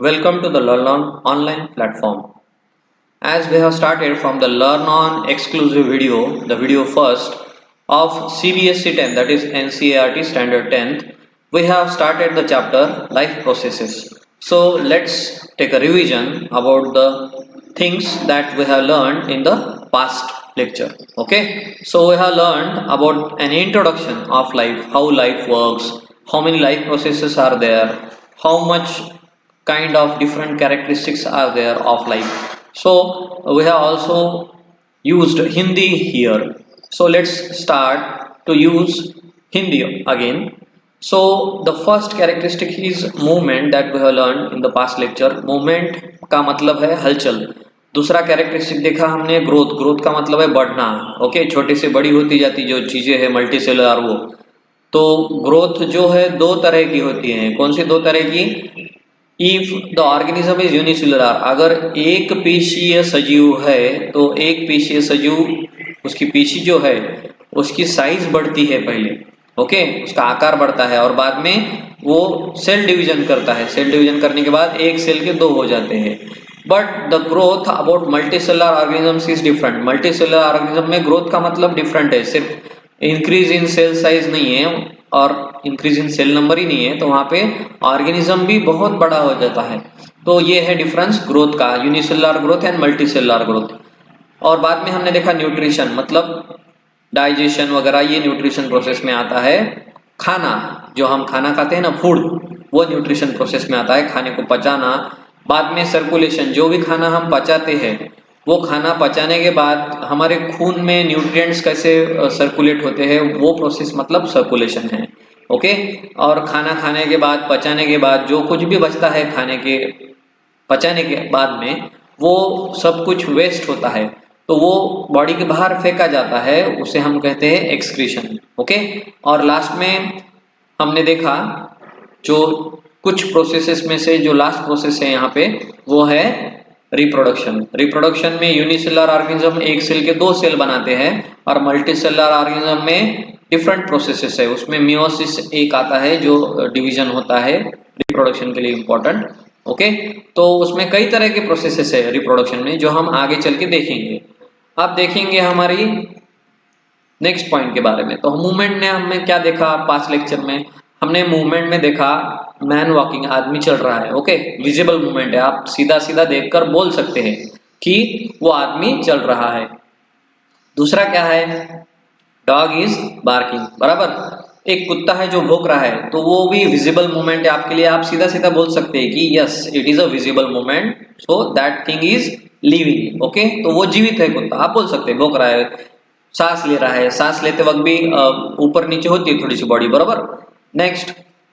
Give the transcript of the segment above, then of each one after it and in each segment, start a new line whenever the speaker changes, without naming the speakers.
Welcome to the Learn On online platform. As we have started from the Learn On exclusive video, the video first of CBSE 10, that is NCERT Standard 10th, we have started the chapter Life Processes. So let's take a revision about the things that we have learned in the past lecture. Okay, so we have learned about an introduction of life, how life works, how many life processes are there, how much kind of different characteristics are there of life. So we have also used Hindi here. So let's start to use Hindi again. So the first characteristic is movement that we have learned in the past lecture. Movement का मतलब है हलचल. दूसरा characteristic देखा हमने growth. Growth का मतलब है बढ़ना. ओके, छोटे से बड़ी होती जाती जो चीजें है मल्टी सेलुलर वो. तो ग्रोथ जो है दो तरह की होती है. कौन सी दो तरह की? If the organism is unicellular, अगर एक पेशीय सजीव है तो एक पेशीय सजीव उसकी पेशी जो है उसकी साइज बढ़ती है पहले. ओके, उसका आकार बढ़ता है और बाद में वो सेल डिवीजन करता है. सेल डिवीजन करने के बाद एक सेल के दो हो जाते हैं. But the growth about multicellular organisms is different. Multicellular organism में ग्रोथ का मतलब डिफरेंट है. सिर्फ इंक्रीज इन सेल साइज नहीं है और इंक्रीज इन सेल नंबर ही नहीं है, तो वहां पे ऑर्गेनिज्म भी बहुत बड़ा हो जाता है. तो ये है डिफरेंस ग्रोथ का, unicellular growth and multicellular growth. और बाद में हमने देखा न्यूट्रिशन, मतलब डाइजेशन वगैरह, ये न्यूट्रिशन प्रोसेस में आता है. खाना, जो हम खाना खाते हैं ना, फूड, वो न्यूट्रिशन प्रोसेस में आता है, खाने को पचाना. बाद में सर्कुलेशन, जो भी खाना हम पचाते हैं वो खाना पचाने के बाद हमारे खून में न्यूट्रिएंट्स कैसे सर्कुलेट होते हैं, वो प्रोसेस मतलब सर्कुलेशन है. ओके, और खाना खाने के बाद, पचाने के बाद जो कुछ भी बचता है खाने के पचाने के बाद में, वो सब कुछ वेस्ट होता है, तो वो बॉडी के बाहर फेंका जाता है, उसे हम कहते हैं एक्सक्रीशन. ओके, और लास्ट में हमने देखा जो कुछ प्रोसेसेस में से जो लास्ट प्रोसेस है यहाँ पे वो है रिप्रोडक्शन. रिप्रोडक्शन में यूनिसेलुलर ऑर्गेनिज्म एक सेल के दो सेल बनाते हैं और मल्टीसेलुलर ऑर्गेनिज्म में डिफरेंट प्रोसेसेस है. उसमें मियोसिस एक आता है जो डिवीजन होता है रिप्रोडक्शन के लिए इम्पोर्टेंट. ओके, तो उसमें कई तरह के प्रोसेसेस है रिप्रोडक्शन में जो हम आगे चल के देखेंगे. अब देखेंगे हमारी नेक्स्ट पॉइंट के बारे में. तो मूवमेंट ने हमने क्या देखा पास्ट लेक्चर में? हमने मूवमेंट में देखा मैन वॉकिंग, आदमी चल रहा है. ओके, विजिबल मूवमेंट है, आप सीधा सीधा देखकर बोल सकते हैं कि वो आदमी चल रहा है. दूसरा क्या है? डॉग इज बार्किंग, बराबर. एक कुत्ता है जो भौंक रहा है, तो वो भी विजिबल मूवमेंट है आपके लिए. आप सीधा सीधा बोल सकते हैं कि yes it is a visible movement, so that thing is living. Okay, तो वो जीवित है कुत्ता, आप बोल सकते हैं. भौंक रहा है, सांस ले रहा है, सांस लेते वक्त भी ऊपर नीचे होती है थोड़ी सी बॉडी, बराबर. नेक्स्ट,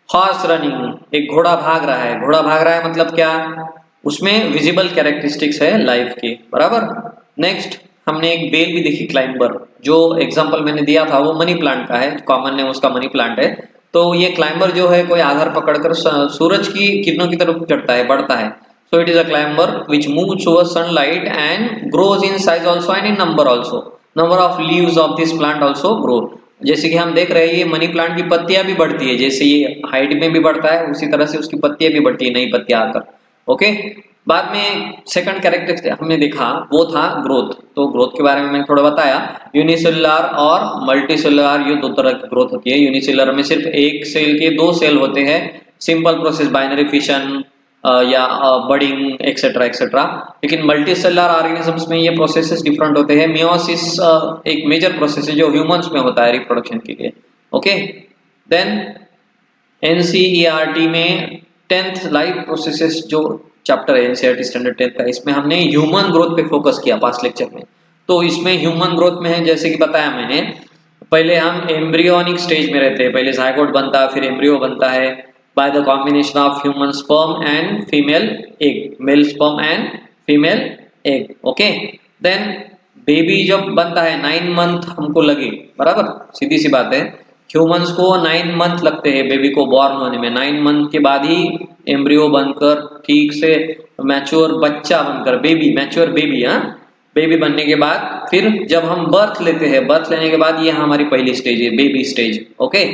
हॉर्स रनिंग, एक घोड़ा भाग रहा है. घोड़ा भाग रहा है मतलब क्या? उसमें विजिबल कैरेक्टरिस्टिक्स है लाइफ के, बराबर. नेक्स्ट, हमने एक बेल भी देखी, क्लाइंबर. जो एग्जांपल मैंने दिया था वो मनी प्लांट का है, कॉमन नेम उसका मनी प्लांट है. तो ये क्लाइंबर जो है कोई आधार पकड़कर सूरज की किरणों की तरफ चढ़ता है, बढ़ता है. So it is a climber which moves towards sunlight and grows in size also and in number also. Number of leaves of this plant also grow. जैसे कि हम देख रहे हैं ये मनी प्लांट की पत्तियां भी बढ़ती है, जैसे ये हाइट में भी बढ़ता है उसी तरह से उसकी पत्तियां भी बढ़ती है, नई पत्तियां आकर. ओके, बाद में सेकंड कैरेक्टर हमने देखा वो था ग्रोथ. तो ग्रोथ के बारे में मैंने थोड़ा बताया. यूनिसेलुलर और मल्टीसेलुलर, ये दो तरह की ग्रोथ होती है. यूनिसेलुलर में सिर्फ एक सेल के दो सेल होते हैं, सिंपल प्रोसेस, बाइनरी फिशन या बडिंग एक्सेट्रा एक्सेट्रा. लेकिन मल्टीसेलुलर ऑर्गेनिजम्स में ये प्रोसेसेस डिफरेंट होते हैं. मियोसिस एक मेजर प्रोसेस है जो ह्यूमंस में होता है रिप्रोडक्शन के लिए. ओके, देन एनसीईआरटी में 10th लाइफ प्रोसेसेस जो चैप्टर है एनसीईआरटी स्टैंडर्ड 10th का, इसमें हमने ह्यूमन ग्रोथ पे फोकस किया पास्ट लेक्चर में. तो इसमें ह्यूमन ग्रोथ में है जैसे कि बताया मैंने, पहले हम एम्ब्रियोनिक स्टेज में रहते हैं, पहले जायगोट बनता है, फिर एम्ब्रियो बनता है by the combination of human sperm and female egg, male sperm and female egg. okay, then baby जब बनता है 9 मंथ हमको लगे, बराबर, सीधी सी बात है. ह्यूमंस को 9 मंथ लगते हैं बेबी को बॉर्न होने में. 9 मंथ के बाद ही एम्ब्रियो बनकर ठीक से मैच्योर बच्चा बनकर, बेबी, मैच्योर बेबी, हाँ, बेबी बनने के बाद फिर जब हम बर्थ लेते हैं, बर्थ लेने के बाद ये हमारी पहली स्टेज है, बेबी स्टेज. ओके,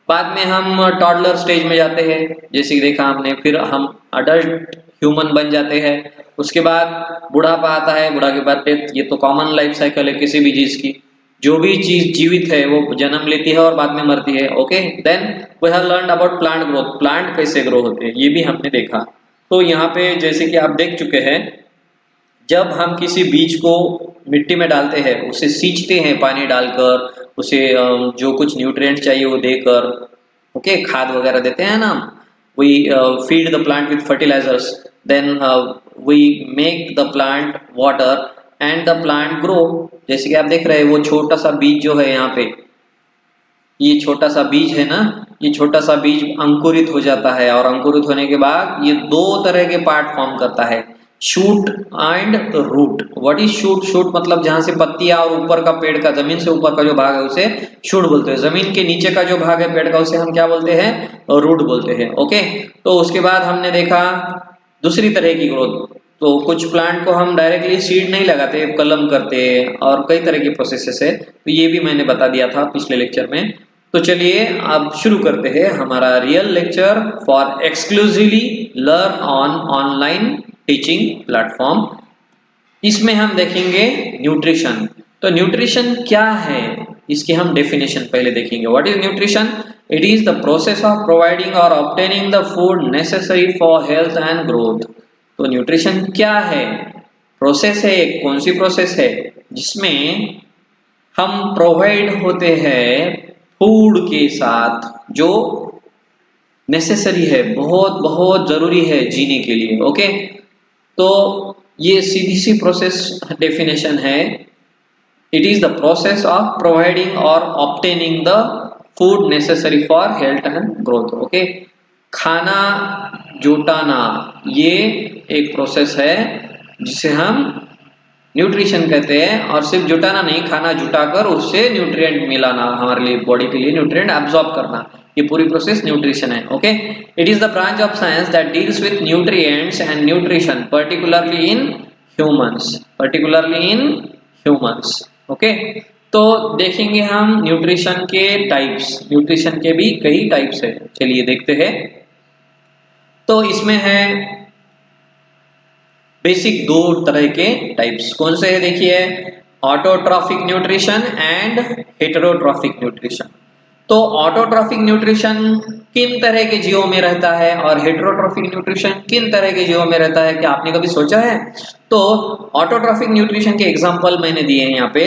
बाद में हम टॉडलर स्टेज में जाते हैं, जैसे कि देखा हमने, फिर हम अडल्ट ह्यूमन बन जाते हैं, उसके बाद बुढ़ापा आता है, बुढ़ा के बाद डेथ। ये तो कॉमन लाइफ साइकिल है किसी भी चीज की, जो भी चीज जीवित है वो जन्म लेती है और बाद में मरती है। Okay, then we have learned about plant growth, plant कैसे ग्रो होते हैं ये भी हमने देखा। तो यहाँ पे जैसे कि आप देख चुके हैं, जब हम किसी बीज को मिट्टी में डालते हैं, उसे सींचते हैं पानी डालकर, उसे जो कुछ न्यूट्रिएंट चाहिए वो देकर, ओके, खाद वगैरह देते हैं ना, we feed the plant with fertilisers, then we make the plant water and the plant grow. जैसे कि आप देख रहे हैं वो छोटा सा बीज जो है यहाँ पे, ये छोटा सा बीज है ना, ये छोटा सा बीज अंकुरित हो जाता है, और अंकुरित होने के बाद ये दो तरह के पार्ट फॉर्म करता है, shoot and root. What is shoot? Shoot मतलब जहां से पत्तियां और ऊपर का पेड़ का, जमीन से ऊपर का जो भाग है उसे शूट बोलते हैं, जमीन के नीचे का जो भाग है पेड़ का उसे हम क्या बोलते हैं? रूट बोलते हैं। ओके, तो उसके बाद हमने देखा दूसरी तरह की ग्रोथ। तो कुछ प्लांट को हम डायरेक्टली सीड नहीं लगाते, कलम करते, और कई तरह की प्रोसेसेस है, तो ये भी मैंने बता दिया था पिछले लेक्चर में। तो चलिए अब शुरू करते हैं हमारा real lecture for exclusively learn on online teaching platform. इसमें हम देखेंगे न्यूट्रिशन। तो न्यूट्रिशन क्या है, इसकी हम डेफिनेशन पहले देखेंगे। What is nutrition? It is the process of providing और obtaining the food necessary for health and growth. तो न्यूट्रिशन क्या है? प्रोसेस है, एक कौन सी प्रोसेस है जिसमें हम प्रोवाइड होते हैं फूड के साथ, जो नेसेसरी है, बहुत बहुत जरूरी है जीने के लिए। ओके, तो ये सीधी सी प्रोसेस डेफिनेशन है। It is the process of providing और obtaining the food necessary for health and growth. Okay, खाना जुटाना ये एक प्रोसेस है जिसे हम न्यूट्रिशन कहते हैं, और सिर्फ जुटाना नहीं, खाना जुटाकर उससे न्यूट्रिएंट मिलाना, हमारे लिए बॉडी के लिए न्यूट्रिएंट एब्जॉर्ब करना, ये पूरी प्रोसेस न्यूट्रिशन है। Okay, it is the branch of science that deals with nutrients and nutrition particularly in humans, particularly in humans. Okay, तो देखेंगे हम न्यूट्रिशन के टाइप्स, न्यूट्रिशन के भी कई टाइप्स है, चलिए देखते हैं। तो इसमें है बेसिक दो तरह के टाइप्स, कौन से है देखिए, autotrophic nutrition and heterotrophic nutrition. तो ऑटोट्रॉफिक न्यूट्रिशन किन तरह के जीवों में रहता है और हेटेरोट्रॉफिक न्यूट्रिशन किन तरह के जीवों में रहता है, क्या आपने कभी सोचा है? तो ऑटोट्रॉफिक न्यूट्रिशन के एग्जांपल मैंने दिए हैं यहाँ पे।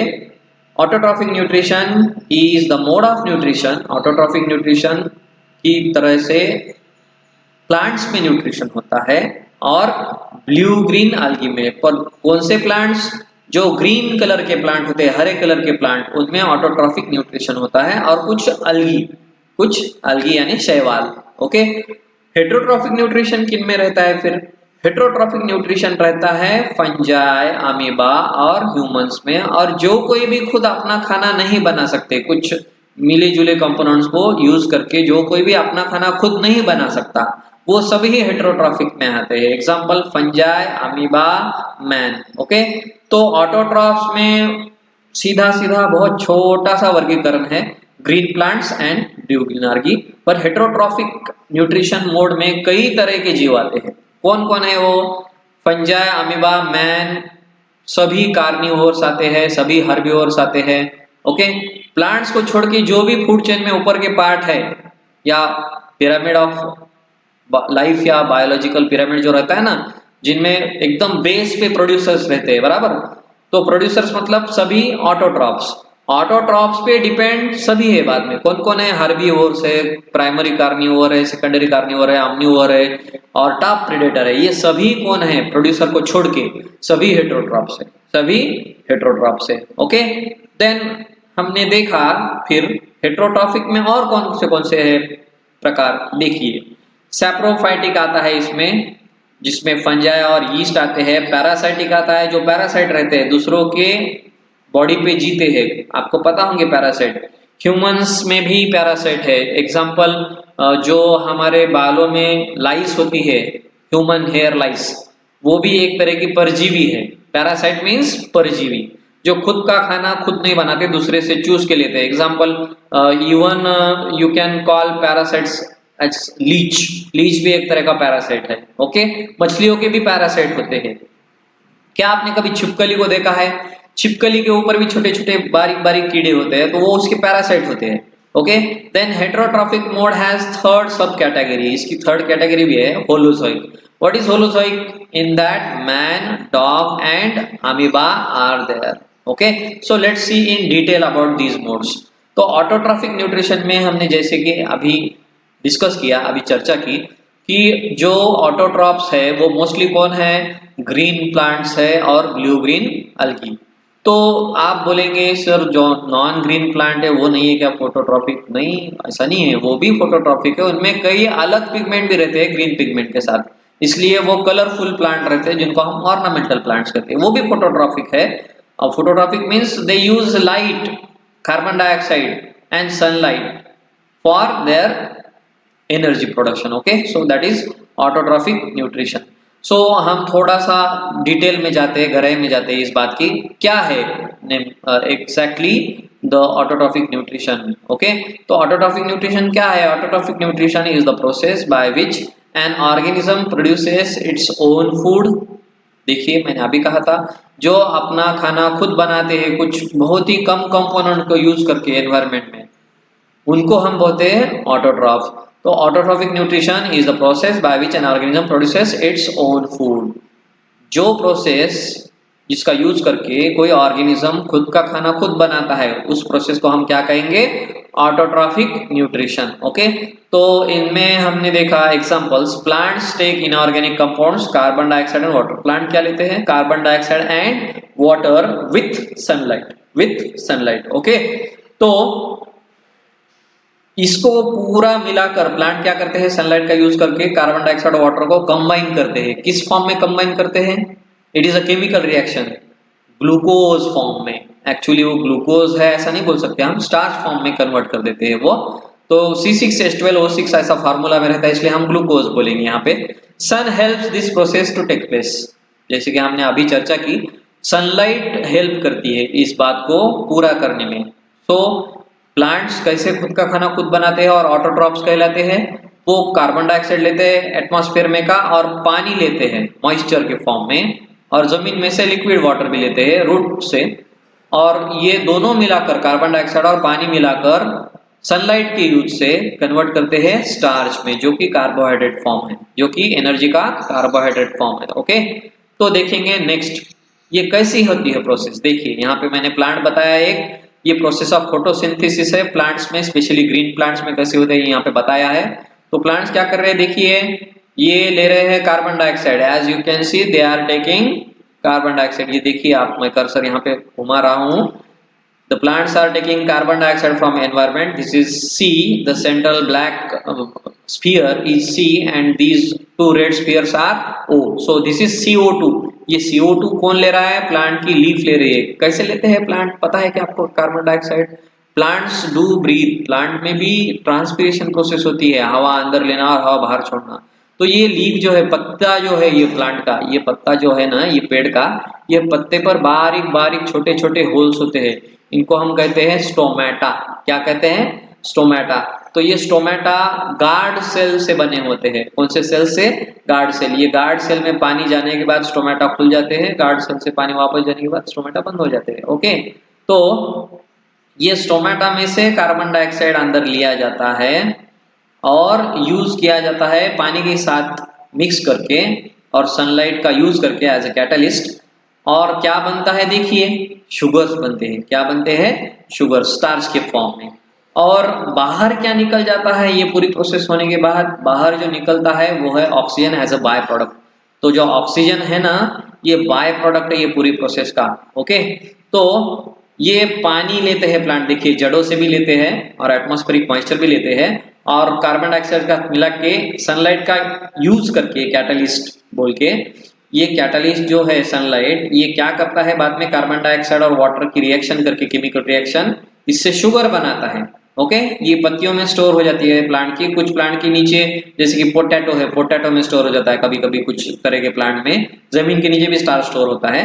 Autotrophic nutrition is the mode of nutrition, autotrophic nutrition की तरह से प्लांट्स में न्यूट्रिशन होता है, और ब्लू ग्रीन algae में। पर कौन से प्लांट्स? जो ग्रीन कलर के प्लांट होते हैं, हरे कलर के प्लांट, उनमें ऑटोट्रॉफिक न्यूट्रिशन होता है, और कुछ algae यानी शैवाल। ओके, हेटेरोट्रॉफिक न्यूट्रिशन किन में रहता है फिर? हेटेरोट्रॉफिक न्यूट्रिशन रहता है फंजाई, अमीबा और ह्यूमंस में, और जो कोई भी खुद अपना खाना नहीं बना सकते, कुछ मिले जुले कंपोनेंट्स को यूज करके जो कोई भी अपना खाना खुद नहीं बना सकता, वो सभी हेटेरोट्रॉफिक में आते हैं। Example fungi, amoeba, man. Okay, तो ऑटोट्रॉफ्स में सीधा सीधा बहुत छोटा सा वर्गीकरण है, green plants and blue green algae। पर हेटेरोट्रॉफिक न्यूट्रिशन मोड में कई तरह के जीव आते हैं। कौन कौन है वो? फंजाई, अमीबा, मैन, सभी कार्निवोर्स आते हैं, सभी हर्बिवोर्स आते हैं। ओके, प्लांट्स को छोड़ के जो भी फूड चेन में ऊपर के पार्ट है, या पिरामिड ऑफ लाइफ या बायोलॉजिकल पिरामिड जो रहता है ना, जिनमें एकदम बेस पे प्रोड्यूसर्स रहते हैं, बराबर। तो प्रोड्यूसर्स मतलब सभी ऑटोट्रॉप्स, ऑटोट्रॉप्स पे डिपेंड सभी है। बाद में कौन कौन है? हर्बीवोर्स है, प्राइमरी कार्निवोर है, सेकेंडरी कार्निवोर है, ऑम्निवोर है, और टॉप प्रेडेटर है। ये सभी कौन है? प्रोड्यूसर को छोड़ के सभी हेटेरोट्रॉप्स है, सभी हेटेरोट्रॉप्स है। ओके, देन हमने देखा फिर हेटेरोट्रॉफिक में और कौन से है प्रकार, देखिए सैप्रोफाइटिक आता है इसमें, जिसमें फंजाई और यीस्ट आते हैं। पैरासाइटिक आता है, जो पैरासाइट रहते हैं, दूसरों के बॉडी पे जीते हैं, आपको पता होंगे पैरासाइट। ह्यूमंस में भी पैरासाइट है। एग्जांपल जो हमारे बालों में लाइस होती है, ह्यूमन हेयर लाइस, वो भी एक तरह की परजीवी है। पैरासाइट मीन्स परजीवी। जो खुद का खाना खुद नहीं बनाते, दूसरे से चूज के लेते हैं। Example, even you can call parasites as leech. Leech भी एक तरह का पैरासाइट है। ओके, मछलियों के भी पैरासाइट होते हैं। क्या आपने कभी छिपकली को देखा है? छिपकली के ऊपर भी छोटे छोटे बारीक बारीक कीड़े होते हैं, तो वो उसके पैरासाइट होते हैं। Okay, then heterotrophic mode has third sub category. इसकी थर्ड कैटेगरी भी है, holozoic. What is holozoic? In that man, dog and amoeba are there. Okay, so let's see in detail about these modes. तो autotrophic nutrition में हमने जैसे कि अभी discuss किया, अभी चर्चा की कि जो ऑटोट्रॉप्स है वो मोस्टली कौन है? ग्रीन प्लांट्स है और ब्लू ग्रीन अल्गी। तो आप बोलेंगे सर जो नॉन ग्रीन प्लांट है वो नहीं है क्या फोटोट्रॉपिक? नहीं, ऐसा नहीं है, वो भी फोटोट्रॉपिक है। उनमें कई अलग पिगमेंट भी रहते हैं ग्रीन पिगमेंट के साथ, इसलिए वो कलरफुल प्लांट रहते हैं जिनको हम ऑर्नामेंटल प्लांट्स कहते हैं, वो भी फोटोट्रॉपिक है। और phototropic means they use light, carbon dioxide and sunlight for their energy production. Okay, so that is autotrophic nutrition. So हम थोड़ा सा डिटेल में जाते हैं, गहराई में जाते हैं इस बात की क्या है exactly the autotrophic nutrition. Okay, तो ऑटोट्रॉफिक न्यूट्रिशन क्या है? Autotrophic nutrition is the process by which an organism produces its own food. देखिए, मैंने अभी कहा था जो अपना खाना खुद बनाते हैं कुछ बहुत ही कम कंपोनेंट को यूज करके एनवायरमेंट में, उनको हम बोलते हैं ऑटोट्रॉफ। तो autotrophic nutrition is the process by which an organism produces its own food. जो प्रोसेस जिसका यूज करके कोई ऑर्गेनिज्म खुद का खाना खुद बनाता है, उस प्रोसेस को हम क्या कहेंगे? Autotrophic nutrition. ओके, तो इनमें हमने देखा examples, plants take inorganic compounds carbon dioxide and water. Plant क्या लेते हैं? Carbon dioxide and water with sunlight, with sunlight. Okay, तो इसको पूरा मिलाकर प्लांट क्या करते हैं? सनलाइट का यूज करके कार्बन डाइऑक्साइड और वाटर को कंबाइन करते हैं। किस फॉर्म में कंबाइन करते हैं? It is a chemical reaction, glucose form में। एक्चुअली वो ग्लूकोज है ऐसा नहीं बोल सकते हम, स्टार्च फॉर्म में कन्वर्ट कर देते हैं वो। तो C6H12O6 ऐसा फार्मूला में रहता है, इसलिए हम ग्लूकोज बोलेंगे यहाँ पे। Sun helps this process to take place. जैसे कि हमने अभी चर्चा की, सनलाइट हेल्प करती है इस बात को पूरा करने में। तो प्लांट्स कैसे खुद का खाना खुद बनाते हैं और ऑटोट्रॉप्स कहलाते हैं? वो कार्बन डाइऑक्साइड लेते हैं एटमॉस्फेयर में का और पानी लेते हैं मॉइस्चर के फॉर्म में, और जमीन में से लिक्विड वाटर भी लेते हैं रूट से, और ये दोनों मिलाकर कार्बन डाइऑक्साइड और पानी मिलाकर सनलाइट के यूज से कन्वर्ट करते हैं स्टार्च में, जो कि कार्बोहाइड्रेट फॉर्म है, जो कि एनर्जी का कार्बोहाइड्रेट फॉर्म है। ओके, तो देखेंगे नेक्स्ट ये कैसी होती है प्रोसेस। देखिए यहाँ पे मैंने प्लांट बताया एक, ये प्रोसेस ऑफ फोटोसिंथेसिस है प्लांट्स में, स्पेशली ग्रीन प्लांट्स में कैसे होते हैं यहाँ पे बताया है। तो प्लांट्स क्या कर रहे हैं? देखिए, ये ले रहे हैं carbon dioxide, as you can see they are taking carbon dioxide. ये देखिए आप, मैं कर्सर यहाँ पे घुमा रहा हूँ। The plants are taking carbon dioxide from environment. This is C. The central black sphere is C, and these two red spheres are O. So this is CO2. ये CO2 कौन ले रहा है? प्लांट की लीफ ले रही है। कैसे लेते हैं प्लांट? पता है क्या आपको carbon dioxide? Plants do breathe. Plant में भी ट्रांसपिरेशन प्रोसेस होती है, हवा अंदर लेना और हवा बाहर छोड़ना। तो ये लीफ जो है, पत्ता जो है ये प्लांट का, ये पत्ता जो है ना ये पेड़ का, ये पत्ते पर बारीक बारीक छोटे छोटे होल्स होते हैं, इनको हम कहते हैं स्टोमेटा। क्या कहते हैं? स्टोमेटा। तो ये स्टोमेटा गार्ड सेल से बने होते हैं। कौन से सेल से? Guard cell. ये गार्ड सेल में पानी जाने के बाद स्टोमेटा खुल जाते हैं, गार्ड सेल से पानी वापस जाने के बाद स्टोमेटा बंद हो जाते हैं। ओके, तो ये स्टोमेटा में से कार्बन डाइऑक्साइड अंदर लिया जाता है और यूज किया जाता है पानी के साथ मिक्स करके और सनलाइट का यूज करके एज ए कैटलिस्ट। और क्या बनता है? देखिए, शुगर्स बनते हैं। क्या बनते हैं? शुगर, स्टार्च के फॉर्म में। और बाहर क्या निकल जाता है ये पूरी प्रोसेस होने के बाद? बाहर जो निकलता है वो है oxygen as a by product. तो जो ऑक्सीजन है ना, ये बाय प्रोडक्ट है ये पूरी प्रोसेस का। ओके, तो ये पानी लेते हैं प्लांट, देखिए जड़ों से भी लेते हैं और एटमॉस्फेरिक मॉइस्चर भी लेते हैं, और कार्बन डाइऑक्साइड का मिला के सनलाइट का यूज करके कैटलिस्ट बोल के, ये कैटलिस्ट जो है सनलाइट, ये क्या करता है बाद में? कार्बन डाइऑक्साइड और वाटर की रिएक्शन करके, केमिकल रिएक्शन, इससे शुगर बनाता है। ओके, ये पत्तियों में स्टोर हो जाती है प्लांट की, कुछ प्लांट के नीचे, जैसे कि पोटैटो है, पोटैटो में स्टोर हो जाता है कभी कभी, कुछ तरह के प्लांट में जमीन के नीचे भी स्टार्च स्टोर होता है।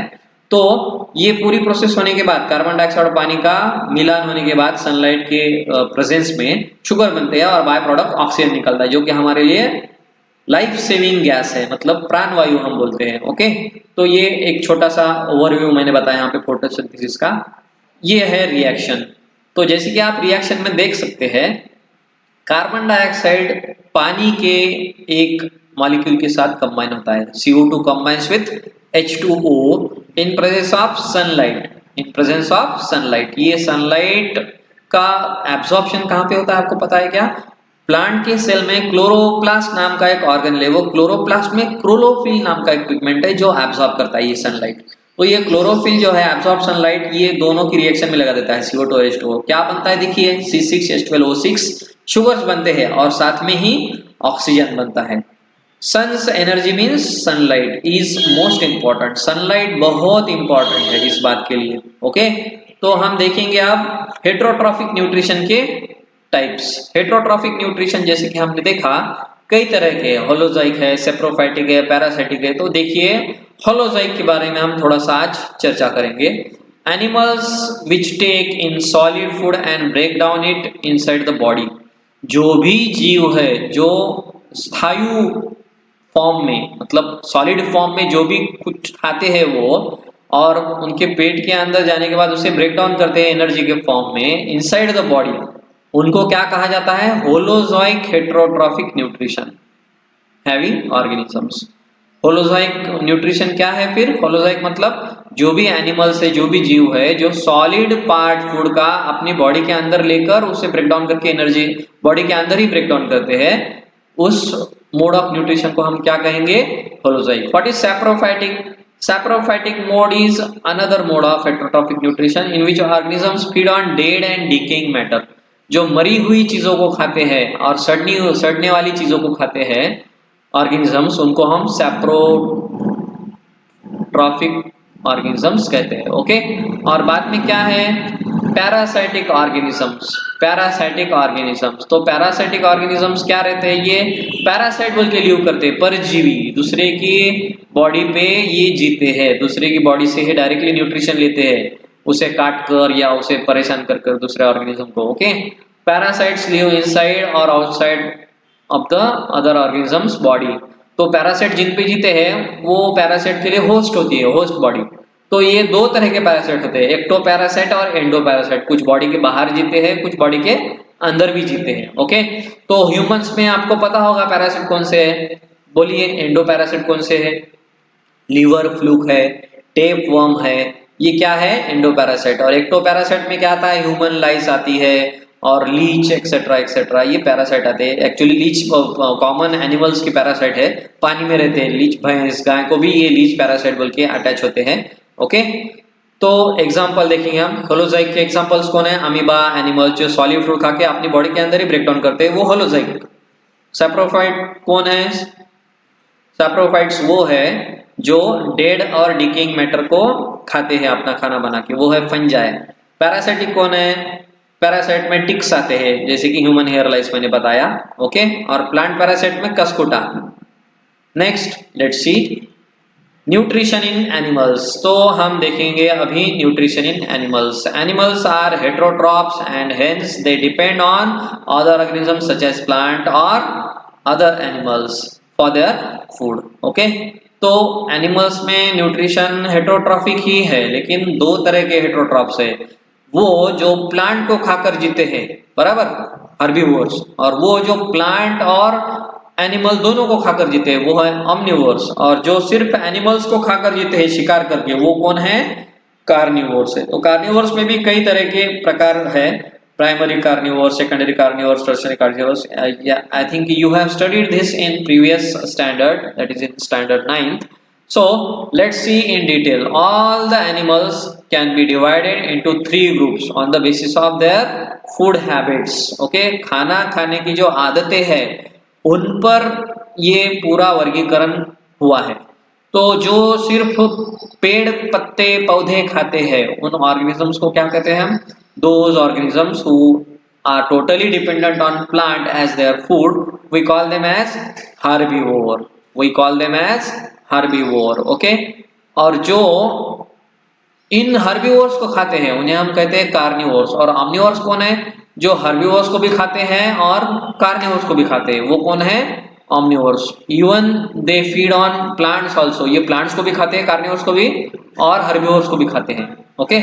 तो ये पूरी प्रोसेस होने के बाद कार्बन डाइऑक्साइड और पानी का मिलान होने के बाद सनलाइट के प्रेजेंस में शुगर बनते हैं और बाय प्रोडक्ट ऑक्सीजन निकलता है, जो कि हमारे लिए लाइफ सेविंग गैस है, मतलब प्राणवायु हम बोलते हैं। ओके, तो ये एक छोटा सा ओवरव्यू मैंने बताया यहाँ पे फोटोसिंथेसिस का। ये है रिएक्शन। तो जैसे कि आप रिएक्शन में देख सकते हैं, कार्बन डाइऑक्साइड पानी के एक मॉलिक्यूल के साथ कंबाइन होता है, CO2 combines with H2O in presence of sunlight, in presence of sunlight। ये सनलाइट का एब्जॉर्प्शन कहाँ पे होता है आपको पता है क्या? प्लांट के सेल में क्लोरोप्लास्ट नाम का एक ऑर्गन है, वो क्लोरोप्लास्ट में क्लोरोफिल नाम का एक पिगमेंट है जो एब्जॉर्ब करता है ये सनलाइट। तो ये क्लोरोफिल जो है एब्जॉर्ब सनलाइट, ये दोनों की रिएक्शन में लगा देता है CO2 और H2O। क्या बनता है देखिए, C6H12O6 शुगर्स बनते हैं और साथ में ही ऑक्सीजन बनता है। Sun's energy means sunlight is most important. Sunlight बहुत इंपॉर्टेंट है इस बात के लिए। ओके, तो हम देखेंगे अब हेट्रोट्रॉफिक न्यूट्रिशन के टाइप्स। हेट्रोट्रॉफिक न्यूट्रिशन जैसे कि हमने देखा कई तरह के, होलोजाइक है, सेप्रोफाइटिक है, पैरासाइटिक है। तो देखिए होलोजाइक के बारे में हम थोड़ा सा आज चर्चा करेंगे। Animals which take in solid food and break down it inside the body. जो भी जीव है जो स्थायु फॉर्म में, मतलब सॉलिड फॉर्म में जो भी कुछ खाते हैं वो, और उनके पेट के अंदर जाने के बाद उसे ब्रेक डाउन करते हैं एनर्जी के फॉर्म में इनसाइड द बॉडी, उनको क्या कहा जाता है? Holozoic heterotrophic nutrition, heavy organisms. Holozoic nutrition क्या है फिर? होलोजोइक मतलब जो भी एनिमल से, जो भी जीव है जो सॉलिड पार्ट फूड का अपनी बॉडी के अंदर लेकर उसे ब्रेक डाउन करके एनर्जी बॉडी के अंदर ही ब्रेक डाउन करते हैं, उस मोड ऑफ न्यूट्रिशन को हम क्या कहेंगे? Holozoic. What is saprophytic? Saprophytic mode is another mode of heterotrophic nutrition in which organisms feed on dead and decaying matter। जो मरी हुई चीजों को खाते हैं और सड़ने वाली चीजों को खाते हैं ऑर्गेनिजम्स, उनको हम सैप्रोट्रॉफिक ऑर्गेनिजम्स कहते हैं। ओके, और बाद में क्या है? Parasitic organisms. पैरासाइटिक ऑर्गेनिजम्स, तो पैरासाइटिक ऑर्गेनिजम्स क्या रहते हैं? ये पैरासाइट बोल के लीव करते हैं, परजीवी, दूसरे की बॉडी पे ये जीते हैं, दूसरे की बॉडी से ही डायरेक्टली न्यूट्रिशन लेते हैं, उसे काट कर या उसे परेशान कर कर दूसरे ऑर्गेनिज्म को। ओके, पैरासाइट्स लिव इनसाइड और outside of the other organisms body. तो पैरासाइट जिन पे जीते हैं वो पैरासाइट के लिए होस्ट होती है, होस्ट बॉडी। तो ये दो तरह के पैरासाइट होते हैं, एक्टो पैरासाइट और एंडो पैरासाइट। कुछ बॉडी के बाहर जीते हैं, कुछ बॉडी के अंदर भी जीते हैं। ओके, तो ह्यूमंस में आपको पता होगा पैरासाइट कौन से है, बोलिए एंडो पैरासाइट कौन से है? लीवर फ्लूक है, टेप वर्म है, ये क्या है? Endo parasite. और एक्टो पैरासाइट में क्या आता है? ह्यूमन लाइस आती है और लीच एक्सेट्रा एक्सेट्रा, ये पैरासाइट आते हैं। एक्चुअली लीच कॉमन एनिमल्स की पैरासाइट है, पानी में रहते हैं। लीच भैंस गाय को भी ये लीच पैरासाइट बोल के अटैच होते हैं। ओके, तो एग्जांपल देखेंगे हम। होलोजाइक के एग्जांपल्स कौन है? अमीबा एनिमल जो सॉलिड फूड खा के अपनी बॉडी के अंदर ही ब्रेक डाउन करते हैं, वो होलोजाइक। सैप्रोफाइट कौन है? सैप्रोफाइट्स वो है जो डेड और डिकेइंग मैटर को खाते हैं अपना खाना बना के, वो है फंजाई। पैरासाइटिक कौन है? पैरासाइट में टिक्स आते हैं, जैसे कि ह्यूमन हेयर लाइस मैंने बताया। ओके, और प्लांट पैरासाइट में cuscuta. Next let's see nutrition in animals. तो हम देखेंगे अभी nutrition in animals. Animals are heterotrophs and hence they depend on other organisms such as plant और other animals for their food. Okay, तो animals में nutrition heterotrophic ही है, लेकिन दो तरह के हेट्रोट्रॉप्स है। वो जो प्लांट को खाकर जीते हैं, बराबर, हर्बीवोर्स, और वो जो प्लांट और एनिमल दोनों को खाकर जीते हैं, वो है ऑमनिवोर्स। और जो सिर्फ एनिमल्स को खाकर जीते हैं शिकार करके, वो कौन है? कार्निवोर्स है। तो कार्निवोर्स में भी कई तरह के प्रकार है, primary carnivores, secondary carnivores, tertiary carnivores. I think you have studied this in previous standard, that is in standard 9th। So let's see in detail. All the animals can be divided into 3 groups on the basis of their food habits. Okay, खाना खाने की जो आदतें हैं उन पर ये पूरा वर्गीकरण हुआ है। तो जो सिर्फ पेड़ पत्ते पौधे खाते हैं उन ऑर्गेनिजम्स को क्या कहते हैं हम? Those organisms who are totally dependent on plant as their food, we call them as herbivore. We call them as herbivore. Okay, और जो इन हर्बीवोर्स को खाते हैं उन्हें हम कहते हैं कार्निवोर्स। और ऑमनिवोर्स कौन है? जो हर्बीवोर्स को भी खाते हैं और कार्निवोर्स को भी खाते हैं, वो कौन है? Omnivores. Even they feed on plants also, ये प्लांट्स को भी खाते हैं, कार्निवोर्स को भी, और हर्बीवोर्स को भी खाते हैं। Okay,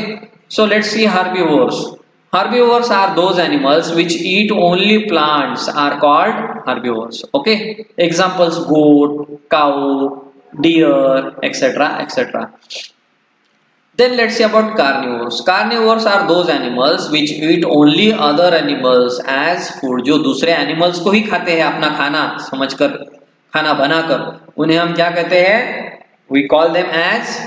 so let's C herbivores. Herbivores are those animals which eat only plants are called herbivores. Okay, examples: goat, cow, deer, etc., etc. Then let's see about carnivores. Carnivores are those animals which eat only other animals as food. जो दूसरे animals को ही खाते हैं अपना खाना समझकर, खाना बनाकर, उन्हें हम क्या कहते हैं? We call them as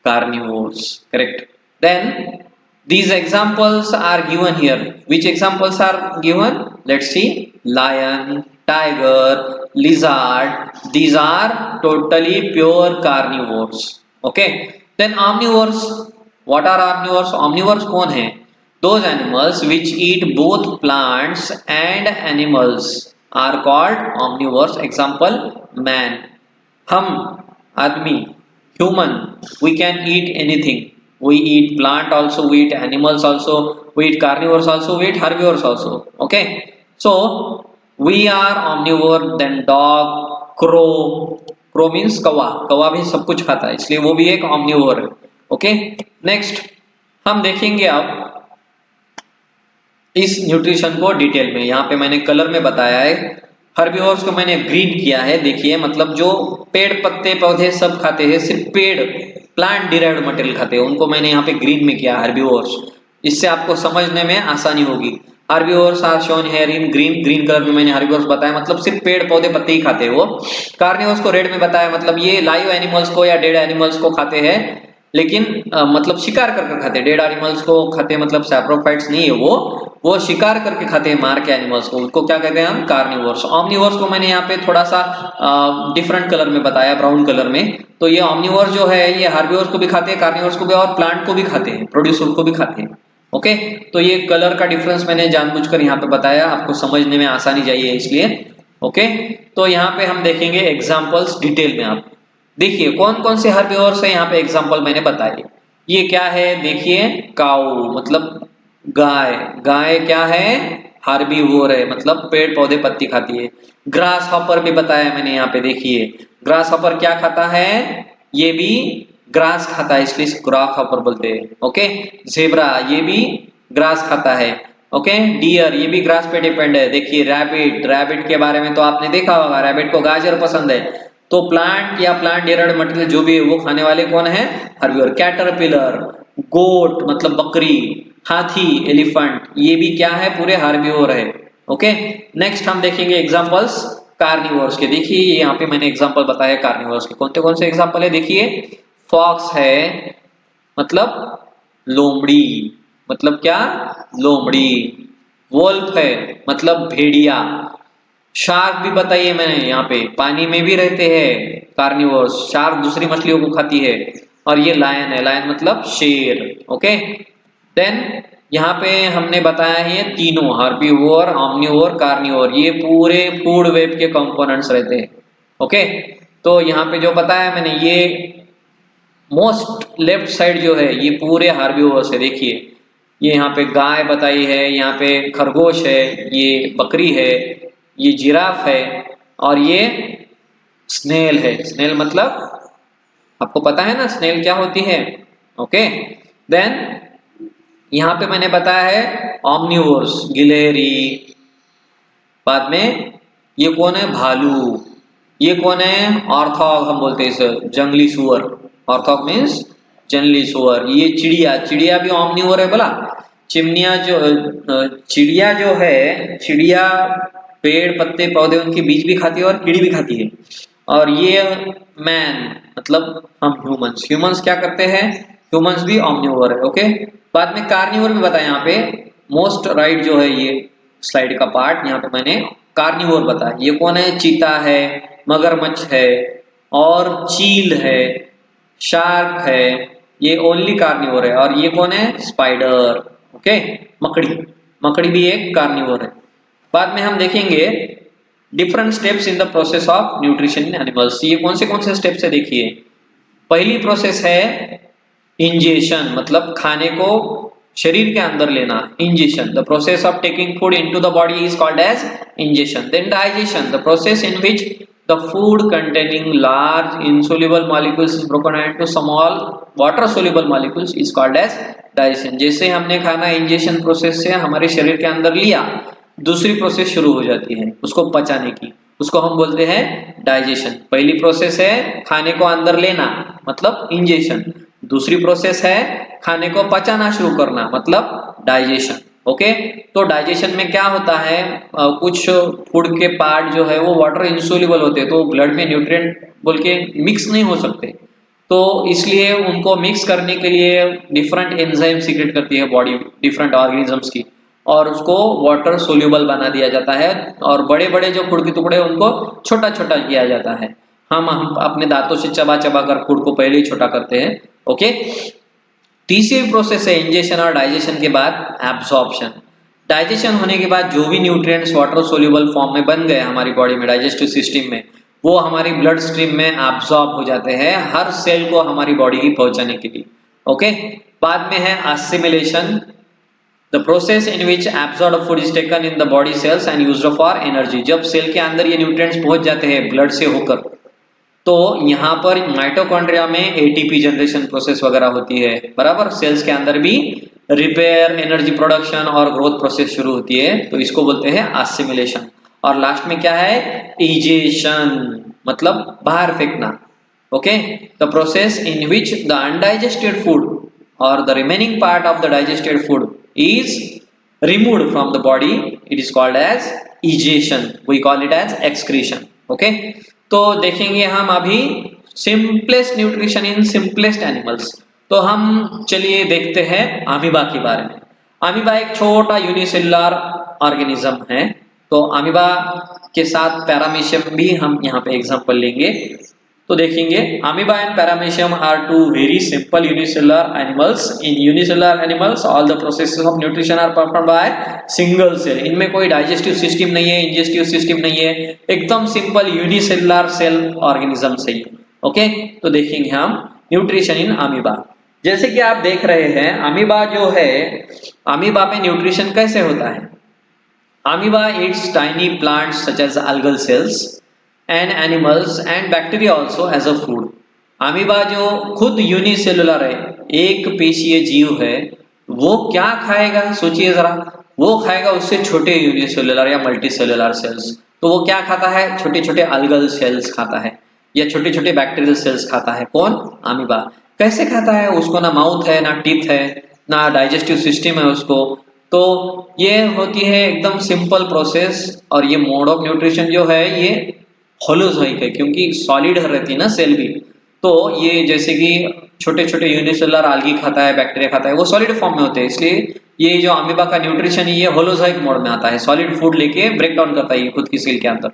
carnivores. Correct. Then these examples are given here. Which examples are given? Let's see. Lion, tiger, lizard. These are totally pure carnivores. Okay. Then omnivores. What are omnivores? Omnivores कौन है? Those animals which eat both plants and animals are called omnivores. Example: man. हम, आदमी, human, we can eat anything. We eat plant also, we eat animals also, we eat carnivores also, we eat herbivores also. Okay, so we are omnivore. Then dog, crow. Crow means कौवा, कौवा भी सब कुछ खाता है, इसलिए वो भी एक omnivore है. ओके, नेक्स्ट हम देखेंगे अब इस न्यूट्रिशन को डिटेल में। यहाँ पे मैंने कलर में बताया है, हर्बीवोर्स को मैंने ग्रीन किया है। देखिए, मतलब जो पेड़ पत्ते पौधे सब खाते हैं, सिर्फ पेड़, प्लांट डिराइव्ड मटेरियल खाते हैं, उनको मैंने यहाँ पे ग्रीन में किया हर्बीवोर्स। इससे आपको समझने में आसानी होगी। Herbivores are shown here in green, green colour में मैंने हर्बीवोर्स बताया, मतलब सिर्फ पेड़ पौधे पत्ते ही खाते हैं वो। कार्निवोर्स को रेड में बताया, मतलब ये लाइव एनिमल्स को या डेड एनिमल्स को खाते हैं, लेकिन मतलब शिकार करके खाते हैं। डेड एनिमल्स को खाते हैं, मतलब सैप्रोफाइट्स नहीं है वो शिकार करके खाते हैं, मार के एनिमल्स को, उसको क्या कहते हैं हम? कार्निवोर्स। ऑमनिवोर्स को मैंने यहाँ पे थोड़ा सा डिफरेंट कलर में बताया, ब्राउन कलर में। तो ये ऑमनिवोर्स जो है ये हर्बीवोर्स को भी खाते हैं, कार्निवोर्स को भी, और प्लांट को भी खाते हैं, प्रोड्यूसर को भी खाते हैं। ओके, तो ये कलर का डिफरेंस मैंने जानबूझकर यहाँ पे बताया, आपको समझने में आसानी चाहिए इसलिए। ओके, तो यहाँ पे हम देखेंगे एग्जाम्पल्स डिटेल में। आप देखिए कौन कौन से हर्बीवोर्स है, यहाँ पे एग्जाम्पल मैंने बताए। ये क्या है? देखिए, काऊ मतलब गाय। गाय क्या है? हार्बीवोर है, मतलब पेड़ पौधे पत्ती खाती है। ग्रास हॉपर भी बताया मैंने यहाँ पे। देखिए, ग्रास हॉपर क्या खाता है? ये भी ग्रास खाता है, इसलिए ग्रास हॉपर बोलते हैं। ओके, जेब्रा ये भी ग्रास खाता है। ओके, डियर ये भी ग्रास पे डिपेंड है। देखिए, रैबिट, रैबिट के बारे में तो आपने देखा होगा, रैबिट को गाजर पसंद है। तो प्लांट या प्लांट डिराइव्ड मटेरियल जो भी है वो खाने वाले कौन है? हर्बीवोर। कैटरपिलर, गोट मतलब बकरी, हाथी, एलिफेंट, ये भी क्या है? पूरे हर्बीवोर है। ओके, नेक्स्ट हम देखेंगे एग्जांपल्स कार्निवोर्स के। देखिए, यहाँ पे मैंने एग्जांपल बताया कार्निवोर्स के। कौन से एग्जांपल है? देखिए, फॉक्स है, मतलब लोमड़ी, मतलब क्या? लोमड़ी। वोल्फ है, मतलब भेड़िया। शार्क भी बताइए मैंने, यहाँ पे पानी में भी रहते हैं कार्निवोर्स। शार्क दूसरी मछलियों को खाती है। और ये लायन है, लायन मतलब शेर। ओके, देन यहाँ पे हमने बताया है ये तीनों, हर्बीवोर, ऑमनिवोर, कार्निवोर, ये पूरे फूड वेब के कंपोनेंट्स रहते हैं। ओके, तो यहाँ पे जो बताया मैंने, ये मोस्ट लेफ्ट साइड जो है ये पूरे हर्बीवोर्स है। देखिए, ये यहाँ पे गाय बताई है, यहाँ पे खरगोश है, ये बकरी है, ये जिराफ है, और ये स्नेल है। स्नेल मतलब आपको पता है ना स्नेल क्या होती है? ओके, देन यहाँ पे मैंने बताया है ऑमनिवोर्स, गिलहरी। बाद में ये कौन है? भालू। ये कौन है? ऑर्थॉग हम बोलते हैं इसे, जंगली सुअर। ऑर्थॉग मीन्स जंगली सुअर। ये चिड़िया, चिड़िया भी ऑमनिवोर है बोला। चिमनिया जो चिड़िया जो है, चिड़िया पेड़ पत्ते पौधे उनके बीज भी खाती है और कीड़ी भी खाती है। और ये मैन मतलब हम ह्यूमंस, ह्यूमंस क्या करते हैं? ह्यूमंस भी ऑमनिवोर है। ओके, बाद में कार्निवोर भी बताया यहाँ पे। मोस्ट राइट जो है ये स्लाइड का पार्ट, यहाँ पे मैंने कार्निवोर बताया। ये कौन है? चीता है, मगरमच्छ है, और चील है, शार्क है, ये ओनली कार्निवोर है। और ये कौन है? स्पाइडर। ओके, मकड़ी, मकड़ी भी एक कार्निवोर है। बाद में हम देखेंगे different steps in the process of nutrition in animals. ये कौन से स्टेप्स है? देखिए, पहली प्रोसेस है इंजेशन मतलब खाने को शरीर के अंदर लेना, ingestion. The process of taking food into the body is called as ingestion. Then digestion, the process in which the food containing large insoluble molecules is broken into small water soluble molecules is called as digestion। जैसे हमने खाना ingestion process से हमारे शरीर के अंदर लिया, दूसरी प्रोसेस शुरू हो जाती है उसको पचाने की, उसको हम बोलते हैं डाइजेशन। पहली प्रोसेस है खाने को अंदर लेना मतलब इंजेशन, दूसरी प्रोसेस है खाने को पचाना शुरू करना मतलब डाइजेशन। ओके, तो डाइजेशन में क्या होता है, कुछ फूड के पार्ट जो है वो वाटर इंसोल्यूबल होते हैं, तो ब्लड में न्यूट्रिएंट बोल के मिक्स नहीं हो सकते, तो इसलिए उनको मिक्स करने के लिए डिफरेंट एंजाइम सीक्रेट करती है बॉडी डिफरेंट ऑर्गेनिजम्स की, और उसको वाटर सोल्यूबल बना दिया जाता है, और बड़े बड़े जो फूड के टुकड़े उनको छोटा छोटा किया जाता है। हम अपने दांतों से चबा चबा कर फूड को पहले ही छोटा करते हैं। ओके, तीसरी प्रोसेस है इंजेशन और डाइजेशन के बाद एब्जॉर्प्शन। डाइजेशन होने के बाद जो भी न्यूट्रिएंट्स वाटर सोल्यूबल फॉर्म में बन गए हमारी बॉडी में डाइजेस्टिव सिस्टम में, वो हमारी ब्लड स्ट्रीम में एब्जॉर्ब हो जाते हैं हर सेल को हमारी बॉडी की पहुंचाने के लिए। ओके, बाद में है assimilation, the process in which absorb food is taken in the body cells and used for energy. जब सेल के अंदर ये न्यूट्रिएंट्स पहुंच जाते हैं ब्लड से होकर, तो यहाँ पर माइटोकॉन्ड्रिया में एटीपी जनरेशन प्रोसेस वगैरह होती है, बराबर। सेल्स के अंदर भी रिपेयर, एनर्जी प्रोडक्शन और ग्रोथ प्रोसेस शुरू होती है, तो इसको बोलते हैं असिमिलेशन। और लास्ट में क्या है, इजेशन मतलब बाहर फेंकना। Okay, the process in which the undigested food और the remaining part of the digested food is removed from the body, it is called as egestion, we call it as excretion। okay, तो देखेंगे हम अभी simplest nutrition in simplest animals. तो हम चलिए देखते हैं अमीबा के बारे में। अमीबा एक छोटा यूनिसेलुलर ऑर्गेनिज्म है, तो अमीबा के साथ पैरामीशियम भी हम यहाँ पे एग्जांपल लेंगे। तो देखेंगे amoeba and paramecium are two very simple unicellular animals. In unicellular animals all the processes of nutrition are perform by single cell. इनमें कोई डाइजेस्टिव सिस्टम नहीं है, इंजेस्टिव सिस्टम नहीं है, एकदम सिंपल यूनिसेलुलर सेल ऑर्गेनिज्म से ही। ओके, तो देखेंगे हम न्यूट्रिशन इन अमीबा। जैसे कि आप देख रहे हैं अमीबा जो है, अमीबा में न्यूट्रिशन कैसे होता है। Amoeba eats tiny plants such as algal cells and animals and bacteria also as a food। Amoeba जो खुद यूनिसेलुलर है, एक पेशीय जीव है, वो क्या खाएगा सोचिए जरा, वो खाएगा उससे छोटे यूनिसेलुलर या मल्टीसेलुलर सेल्स। तो वो क्या खाता है, छोटे छोटे अल्गल सेल्स खाता है या छोटे छोटे बैक्टीरियल सेल्स खाता है। कौन, अमीबा। कैसे खाता है, उसको ना माउथ है, ना टीथ है, ना डाइजेस्टिव सिस्टम है उसको। तो ये होती है एकदम सिंपल प्रोसेस, और ये मोड ऑफ न्यूट्रिशन जो है ये होलोजोइक है, क्योंकि सॉलिड रहती है ना सेल भी। तो ये जैसे कि छोटे छोटे यूनिसेलुलर algae खाता है, बैक्टीरिया खाता है, वो सॉलिड फॉर्म में होते हैं, इसलिए ये जो अमीबा का न्यूट्रिशन है ये होलोजोइक मोड में आता है, सॉलिड फूड लेके ब्रेक डाउन करता है ये खुद की सेल के अंदर।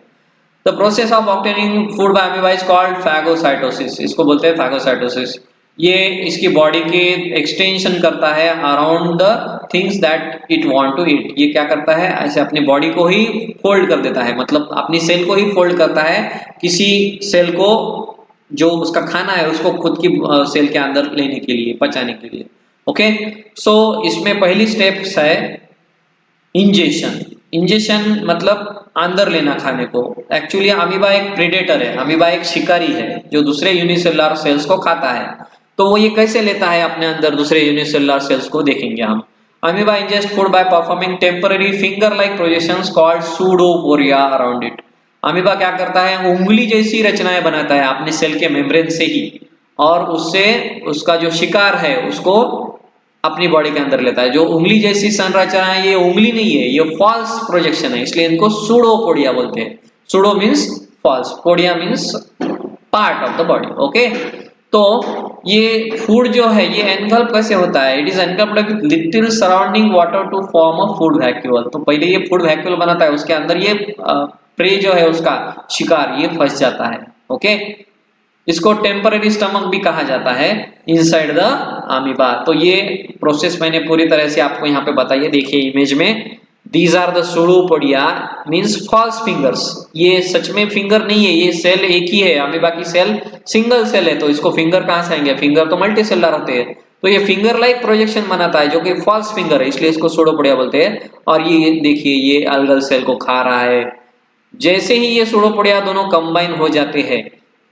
The process of obtaining food by amoeba is called phagocytosis. इसको बोलते हैं फैगोसाइटोसिस। ये इसकी बॉडी के एक्सटेंशन करता है around the things that it want to eat. ये क्या करता है, ऐसे अपनी बॉडी को ही फोल्ड कर देता है, मतलब अपनी सेल को ही फोल्ड करता है, किसी सेल को जो उसका खाना है उसको खुद की सेल के अंदर लेने के लिए, पचाने के लिए। ओके, सो इसमें पहली स्टेप्स है इंजेशन। इंजेशन मतलब अंदर लेना खाने को। एक्चुअली अमीबा एक प्रेडेटर है, अमीबा एक शिकारी है जो दूसरे यूनिसेलुलर सेल्स को खाता है। तो वो ये कैसे लेता है अपने अंदर दूसरे यूनिसेलुलर सेल्स को, देखेंगे हम। Amoeba ingest food by performing temporary finger like projections called pseudopodia around it. Amoeba क्या करता है, उंगली जैसी रचनाएं बनाता है अपने सेल के मेम्ब्रेन से ही, और उससे उसका जो शिकार है उसको अपनी बॉडी के अंदर लेता है। जो उंगली जैसी संरचना है ये उंगली नहीं है, ये फॉल्स प्रोजेक्शन है, इसलिए इनको सूडोपोडिया बोलते हैं। Pseudo means false, podia means part of the body. Okay, तो ये फूड जो है ये एनगल्प कैसे होता है, it is engulfed with little surrounding water to form a food vacuole. तो पहले ये फूड वैक्यूल बनाता है, उसके अंदर ये प्रे जो है उसका शिकार ये फंस जाता है। ओके, इसको टेम्पररी स्टमक भी कहा जाता है इनसाइड द अमीबा। तो ये प्रोसेस मैंने पूरी तरह से आपको यहाँ पे बताइए, देखिए इमेज में। These are the pseudopodia means false fingers. ये सच में फिंगर नहीं है, ये सेल एक ही है, अमीबा की सेल सिंगल सेल है, तो इसको फिंगर कहाँ से आएंगे, फिंगर तो मल्टी सेलुलर होते हैं। तो ये फिंगर लाइक प्रोजेक्शन बनाता है जो कि फॉल्स फिंगर है, इसलिए इसको सूडोपोडिया बोलते हैं। और ये देखिए ये अल्गल सेल को खा रहा है। जैसे ही ये सूडोपोडिया दोनों कंबाइन हो जाते हैं,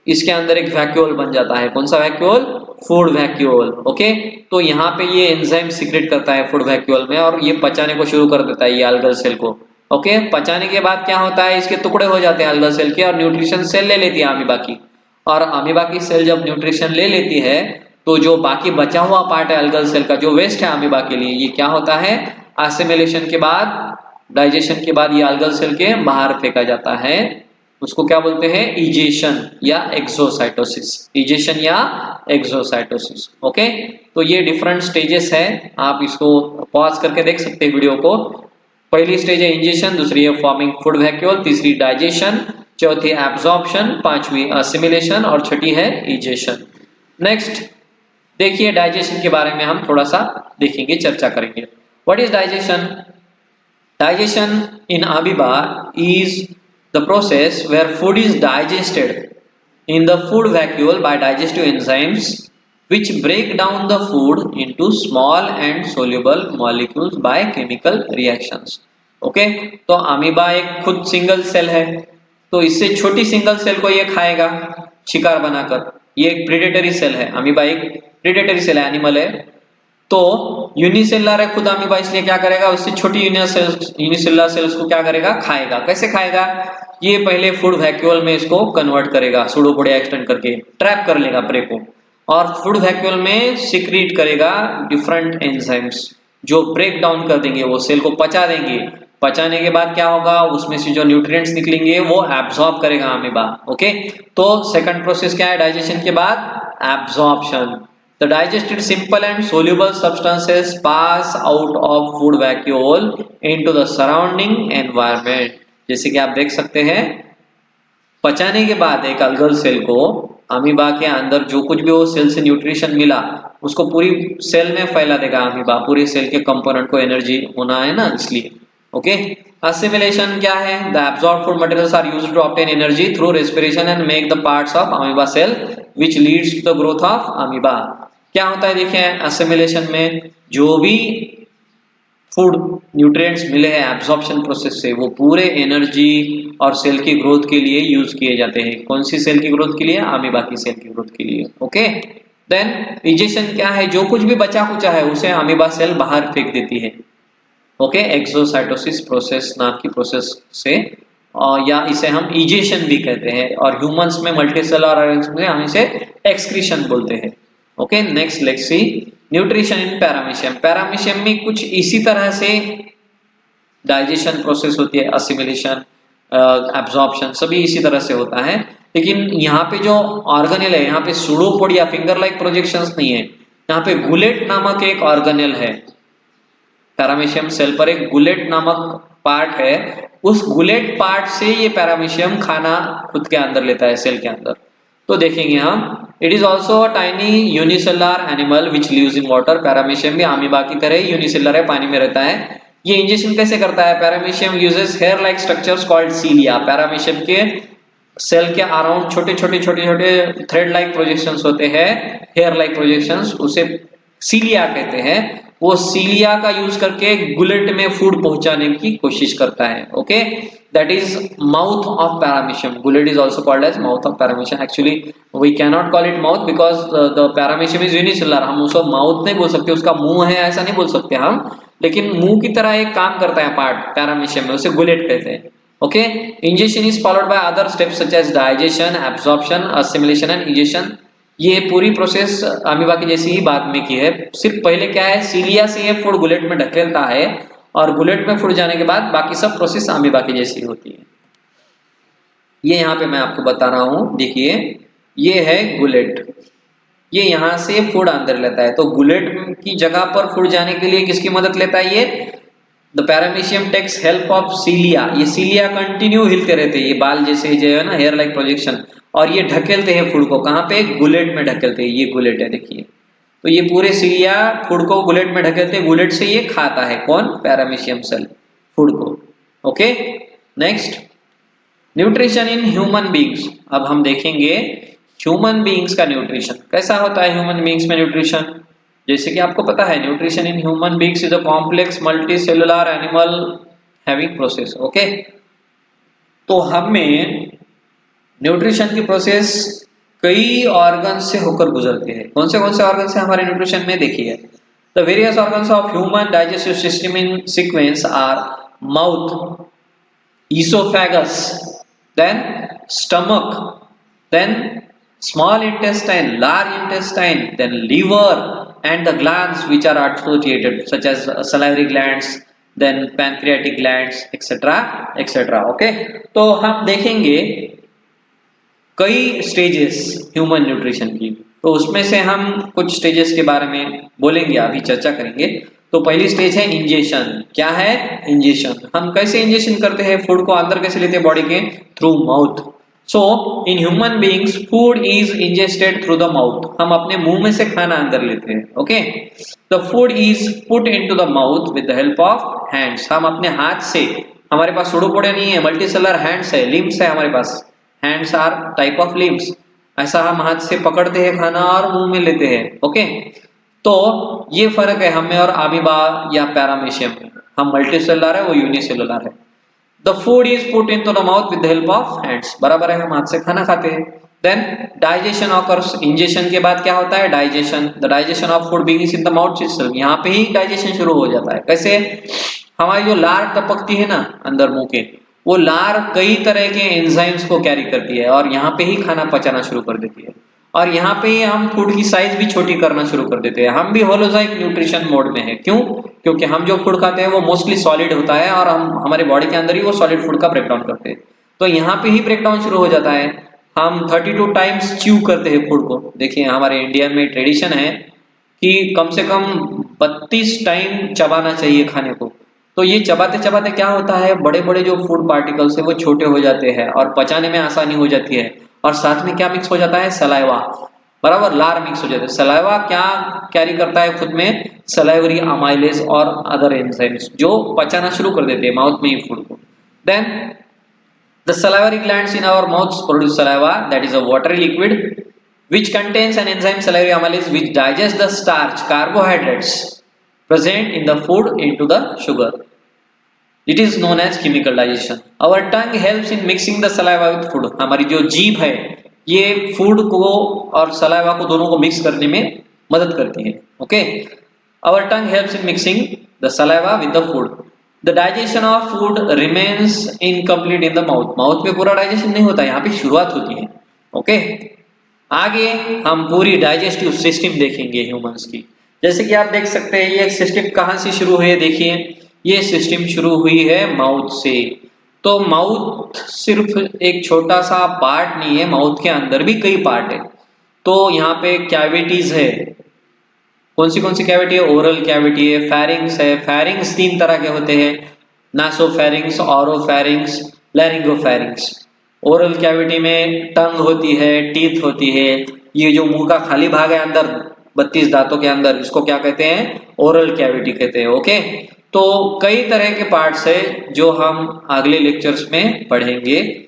इसके अंदर एक वैक्यूल बन जाता है। कौन सा वैक्यूल? Food vacuole. ओके, तो यहाँ पे ये एंजाइम सीक्रेट करता है फूड वैक्यूल में और ये पचाने को शुरू कर देता है ये अल्गल सेल को। ओके, पचाने के बाद क्या होता है, इसके टुकड़े हो जाते हैं अल्गल सेल के और न्यूट्रिशन सेल ले लेती है अमीबा की। और अमीबा की सेल जब न्यूट्रिशन ले लेती है तो जो बाकी बचा हुआ पार्ट है अल्गल सेल का, जो वेस्ट है अमीबा के लिए, ये क्या होता है, एसिमिलेशन के बाद, डाइजेशन के बाद ये अल्गल सेल के बाहर फेंका जाता है। उसको क्या बोलते हैं? इजेशन या एक्सोसाइटोसिस। इजेशन या एक्सोसाइटोसिस। ओके, तो ये डिफरेंट स्टेजेस है, आप इसको पॉज करके देख सकते हैं वीडियो को। पहली स्टेज है इंजेशन, दूसरी है फॉर्मिंग फूड वैक्यूल, तीसरी डाइजेशन, चौथी एब्जॉर्प्शन, पांचवी असिमिलेशन और छठी है इजेशन। नेक्स्ट देखिए डाइजेशन के बारे में हम थोड़ा सा देखेंगे, चर्चा करेंगे। What is digestion? Digestion in amoeba is the process where food is digested in the food vacuole by digestive enzymes which break down the food into small and soluble molecules by chemical reactions. Okay, तो amoeba एक खुद single cell है, तो इससे छोटी single cell को ये खाएगा शिकार बनाकर। ये एक प्रीडेटरी सेल है, अमीबा एक प्रीडेटरी सेल है, एनिमल है। तो यूनिसेलुलर है खुद अमीबा, इसलिए क्या करेगा, उससे छोटी यूनिसेलुलर सेल्स को क्या करेगा, खाएगा। कैसे खाएगा? ये पहले फूड वैक्यूल में इसको कन्वर्ट करेगा, सूडोपोडिया एक्सटेंड करके ट्रैप कर लेगा प्रे को, और फूड वैक्यूल में सिक्रीट करेगा डिफरेंट एंजाइम्स जो ब्रेक डाउन कर देंगे, वो सेल को पचा देंगे। पचाने के बाद क्या होगा, उसमें से जो न्यूट्रिएंट्स निकलेंगे वो एब्जॉर्ब करेगा अमीबा। ओके, तो सेकंड प्रोसेस क्या है डाइजेशन के बाद? Absorption. The digested simple and soluble substances pass out of food vacuole into the surrounding environment। जैसे कि आप देख सकते हैं, पचाने के बाद एक अल्गल सेल को अमीबा के अंदर जो कुछ भी वो सेल से न्यूट्रिशन मिला उसको पूरी सेल में फैला देगा अमीबा, पूरे सेल के कंपोनेंट को एनर्जी होना है ना, इसलिए। ओके, असिमिलेशन क्या है? The absorbed food materials are used to obtain energy through respiration and make the parts of amoeba cell which leads to the growth of amoeba. क्या होता है देखिए, एसिमिलेशन में जो भी फूड न्यूट्रिएंट्स मिले हैं एब्जॉर्प्शन प्रोसेस से, वो पूरे एनर्जी और सेल की ग्रोथ के लिए यूज किए जाते हैं। कौन सी सेल की ग्रोथ के लिए? अमीबा की सेल की ग्रोथ के लिए। ओके, देन इजेशन क्या है? जो कुछ भी बचा कुचा है उसे अमीबा सेल बाहर फेंक देती है। ओके, एक्सोसाइटोसिस प्रोसेस नाम की प्रोसेस से, और या इसे हम इजेशन भी कहते हैं, और ह्यूमंस में मल्टीसेलुलर ऑर्गेनिज्म में हम इसे एक्सक्रीशन बोलते हैं। Okay, next let's see nutrition in paramecium. Paramecium में कुछ इसी तरह से डाइजेशन प्रोसेस होती है, असिमिलेशन, एब्जॉर्प्शन सभी इसी तरह से होता है। लेकिन यहाँ पे जो ऑर्गेनेल है, यहाँ पे सूडोपोडिया फिंगर लाइक प्रोजेक्शंस नहीं है, यहाँ पे गुलेट नामक एक ऑर्गेनेल है। पैरामीशियम सेल पर एक गुलेट नामक पार्ट है, उस गुलेट पार्ट से ये पैरामीशियम खाना खुद के अंदर लेता है सेल के अंदर। तो देखेंगे हम, it is also a tiny unicellular animal which lives in water. Paramecium भी अमीबा की तरह यूनिसेलुलर है, पानी में रहता है। ये इंजेक्शन कैसे करता है? Paramecium uses hair like structures called cilia. Paramecium के सेल के अराउंड छोटे छोटे छोटे छोटे थ्रेड लाइक प्रोजेक्शंस होते हैं, हेयर लाइक प्रोजेक्शंस, उसे सीलिया कहते हैं। वो सीलिया का यूज करके गुलेट में फूड पहुंचाने की कोशिश करता है। Okay, that is mouth of paramecium. Gullet is also called as mouth of paramecium. Actually we cannot call it mouth because the paramecium is unicellular. हम उसको माउथ नहीं बोल सकते, उसका मुंह है ऐसा नहीं बोल सकते हम, लेकिन मुंह की तरह एक काम करता है पार्ट पैरामीशियम में, उसे गुलेट कहते हैं। Okay, injection is followed by other steps such as digestion, absorption, assimilation and egestion. ये पूरी प्रोसेस अमीबा की जैसी ही बाद में की है, सिर्फ पहले क्या है, सीलिया से ये फूड गुलेट में ढकेलता है और गुलेट में फूड जाने के बाद बाकी सब प्रोसेस अमीबा की जैसी होती है। ये यहाँ पे मैं आपको बता रहा हूँ, देखिए ये है गुलेट, ये यहाँ से फूड अंदर लेता है। तो गुलेट की जगह पर फूड जाने के लिए किसकी मदद लेता है ये? The paramecium takes help of cilia. ये सीलिया कंटिन्यू हिलते रहते हैं, ये बाल जैसे जो है ना, हेयर लाइक प्रोजेक्शन, और ये ढकेलते हैं फूड को। कहाँ पे? गुलेट में ढकेलते हैं। ये गुलेट है देखिए, तो ये पूरे सीलिया फूड को गुलेट में ढकेलते हैं, गुलेट से ये खाता है कौन? पैरामीशियम सेल फूड को। Okay, next nutrition in human beings. अब हम देखेंगे ह्यूमन बींग्स का न्यूट्रिशन कैसा होता है। ह्यूमन बींग्स में न्यूट्रिशन, जैसे कि आपको पता है nutrition in human beings is a complex multi cellular animal having process. Okay, तो हमें न्यूट्रिशन की प्रोसेस कई ऑर्गन से होकर गुजरती है। कौन से ऑर्गन से हमारे न्यूट्रिशन में, देखिए the various organs of human digestive system in sequence are mouth, esophagus, then stomach, then small intestine, large intestine, then liver, and the glands which are associated such as salivary glands, then pancreatic glands, etc. etc. Okay, तो हम देखेंगे कई stages human nutrition की, तो उसमें से हम कुछ स्टेजेस के बारे में बोलेंगे, अभी चर्चा करेंगे। तो पहली स्टेज है इंजेशन। क्या है? इंजेशन। हम कैसे इंजेशन करते हैं फूड को, अंदर कैसे लेते हैं बॉडी के? Through mouth. So in human beings food is ingested through the mouth. हम अपने मुंह में से खाना अंदर लेते हैं। Okay, the food is put into the mouth with the help of hands. हम अपने हाथ से, हमारे पास सुडोपोडे नहीं है, मल्टीसेलर हैंड्स है, लिम्स है हमारे पास। Hands are type of limbs. ऐसा हम हाथ से पकड़ते हैं खाना और मुंह में लेते हैं। ओके, तो ये फर्क है हमें और अमीबा या पैरामीशियम में। हम मल्टीसेलुलर है, वो यूनिसेलुलर है। The food is put into the mouth with the help of hands. बराबर है, हम हाथ से खाना खाते हैं। Then digestion occurs. इंजेशन के बाद क्या होता है? Digestion. The digestion of food begins in the mouth itself. यहाँ पे ही डाइजेशन शुरू हो जाता है। कैसे? हमारी जो लार टपकती है ना अंदर मुंह के, वो लार कई तरह के एंजाइम्स को कैरी करती है और यहाँ पे ही खाना पचाना शुरू कर देती है। और यहाँ पे ही हम फूड की साइज भी छोटी करना शुरू कर देते हैं। हम भी होलोजाइक न्यूट्रिशन मोड में है। क्यों? क्योंकि हम जो फूड खाते हैं वो मोस्टली सॉलिड होता है और हम हमारे बॉडी के अंदर ही वो सॉलिड फूड का ब्रेकडाउन करते हैं। तो यहाँ पे ही ब्रेकडाउन शुरू हो जाता है। हम 32 टाइम्स च्यू करते हैं फूड को। देखिए हमारे इंडिया में ट्रेडिशन है कि कम से कम 32 टाइम चबाना चाहिए खाने को। तो ये चबाते चबाते क्या होता है, बड़े बड़े जो फूड पार्टिकल्स है वो छोटे हो जाते हैं और पचाने में आसानी हो जाती है। और साथ में क्या मिक्स हो जाता है? सलाइवा। बराबर, लार मिक्स हो जाता है। सलाइवा क्या कैरी करता है खुद में? सलाइवरी अमाइलेज और अदर एंजाइम्स जो पचाना शुरू कर देते हैं माउथ में ही फूड को। Then the salivary glands in our mouths produce saliva, that is a watery liquid which contains an enzyme salivary amylase which digests the starch carbohydrates present in the food into the sugar. It is known as chemical digestion. Our tongue helps in mixing the saliva with food. हमारी जो जीभ है ये food को और saliva को दोनों को मिक्स करने में मदद करती है। Okay, our tongue helps in mixing the saliva with the food. The digestion of food remains incomplete in the mouth. Mouth में पूरा डाइजेशन नहीं होता, यहाँ पे शुरुआत होती है। ओके, आगे हम पूरी डाइजेस्टिव सिस्टम देखेंगे ह्यूमंस की। जैसे कि आप देख सकते हैं ये सिस्टम कहाँ से शुरू हुई है। देखिए ये सिस्टम शुरू हुई है माउथ से। तो माउथ सिर्फ एक छोटा सा पार्ट नहीं है, माउथ के अंदर भी कई पार्ट है। तो यहाँ पे कैविटीज है। कौन सी कैविटी है? ओरल कैविटी है, फेरिंग्स है। फेरिंग्स 3 तरह के होते हैं, नासोफेरिंग्स, ऑरोफेरिंग्स, लैरिंगोफेरिंग्स। ओरल कैविटी में टंग होती है, टीथ होती है। ये जो मुंह का खाली भाग है अंदर 32 दांतों के अंदर, इसको क्या कहते हैं? ओरल कैविटी कहते हैं। ओके, तो कई तरह के पार्ट्स है जो हम अगले लेक्चर्स में पढ़ेंगे।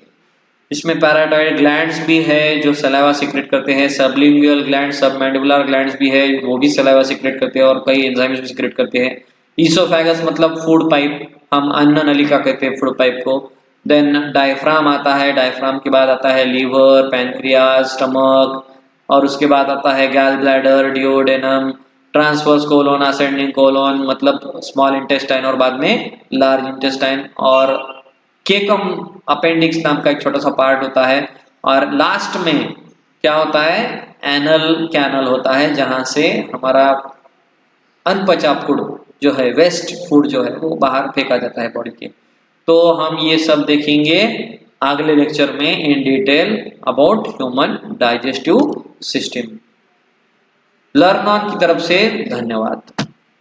इसमें पैराटाइड ग्लैंड्स भी है जो सलाइवा सीक्रेट करते हैं, सबलिंगुअल ग्लैंड, सबमैंडिबुलर ग्लैंड्स भी है वो भी सलाइवा सीक्रेट करते हैं और कई एंजाइम्स भी सीक्रेट करते हैं। ईसोफेगस मतलब फूड पाइप, हम अन्न नलिका कहते हैं फूड पाइप को। देन डायफ्राम आता है, डायफ्राम के बाद आता है लीवर, पैनक्रियाज, स्टमक, और उसके बाद आता है gall bladder, duodenum, transverse colon, ascending colon मतलब स्मॉल इंटेस्टाइन और बाद में लार्ज इंटेस्टाइन, और केकम अपेंडिक्स नाम का एक छोटा सा पार्ट होता है। और लास्ट में क्या होता है? एनल कैनल होता है जहां से हमारा अनपचा फूड जो है, वेस्ट फूड जो है वो बाहर फेंका जाता है बॉडी के। तो हम ये सब देखेंगे अगले लेक्चर में इन detail about human digestive system. Learn on की तरफ से धन्यवाद।